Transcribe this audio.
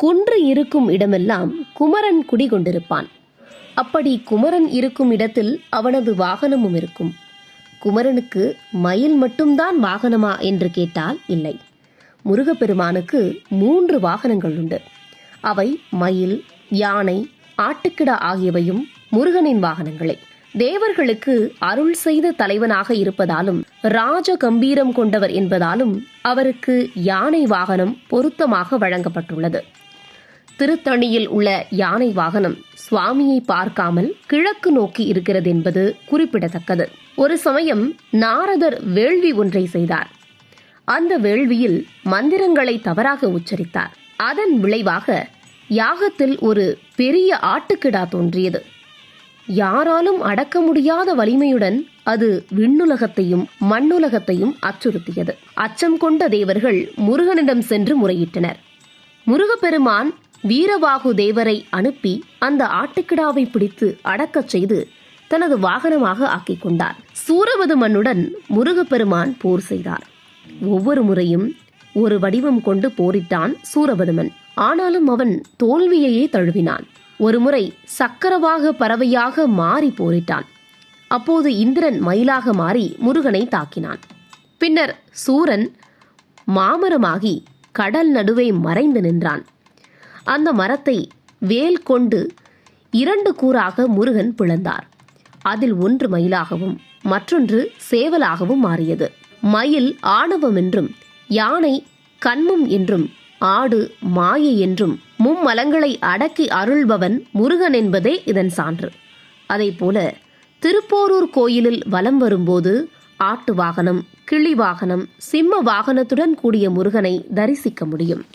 குன்று இருக்கும் இடமெல்லாம் குமரன் குடிகொண்டிருப்பான். அப்படி குமரன் இருக்கும் இடத்தில் அவனது வாகனமும் இருக்கும். குமரனுக்கு மயில் மட்டும்தான் வாகனமா என்று கேட்டால் இல்லை. முருகப்பெருமானுக்கு 3 வாகனங்கள் உண்டு. அவை மயில், யானை, ஆட்டுக்கிடா ஆகியவையும் முருகனின் வாகனங்களே. தேவர்களுக்கு அருள் செய்த தலைவனாக இருப்பதாலும் ராஜ கம்பீரம் கொண்டவர் என்பதாலும் அவருக்கு யானை வாகனம் பொருத்தமாக வழங்கப்பட்டுள்ளது. திருத்தணியில் உள்ள யானை வாகனம் சுவாமியை பார்க்காமல் கிழக்கு நோக்கி இருக்கிறது என்பது குறிப்பிடத்தக்கது. ஒரு சமயம் நாரதர் வேள்வி ஒன்றை செய்தார். அந்த வேள்வியில் மந்திரங்களை தவறாக உச்சரித்தார். அதன் விளைவாக யாகத்தில் ஒரு பெரிய ஆட்டுக்கிடா தோன்றியது. யாராலும் அடக்க முடியாத வலிமையுடன் அது விண்ணுலகத்தையும் மண்ணுலகத்தையும் அச்சுறுத்தியது. அச்சம் கொண்ட தேவர்கள் முருகனிடம் சென்று முறையிட்டனர். முருகப்பெருமான் வீரவாகு தேவரை அனுப்பி அந்த ஆட்டுக்கிடாவை பிடித்து அடக்கச் செய்து தனது வாகனமாக ஆக்கிக் கொண்டார். சூரபதுமனுடன் முருகப்பெருமான் போர் செய்தார். ஒவ்வொரு முறையும் ஒரு வடிவம் கொண்டு போரிட்டான் சூரபதுமன். ஆனாலும் அவன் தோல்வியையே தழுவினான். ஒருமுறை சக்கரவாக பறவையாக மாறி போரிட்டான். அப்போது இந்திரன் மயிலாக மாறி முருகனை தாக்கினான். பின்னர் சூரன் மாமரமாகி கடல் நடுவே மறைந்து நின்றான். அந்த மரத்தை வேல் கொண்டு 2 கூறாக முருகன் பிளந்தார். அதில் ஒன்று மயிலாகவும் மற்றொன்று சேவலாகவும் மாறியது. மயில் ஆணவம் என்றும், யானை கன்மம் என்றும், ஆடு மாயை என்றும் மும்மலங்களை அடக்கி அருள்பவன் முருகன் என்பதே இதன் சான்று. அதேபோல திருப்போரூர் கோயிலில் வலம் வரும்போது ஆட்டு வாகனம், கிளி வாகனம், சிம்ம வாகனத்துடன் கூடிய முருகனை தரிசிக்க முடியும்.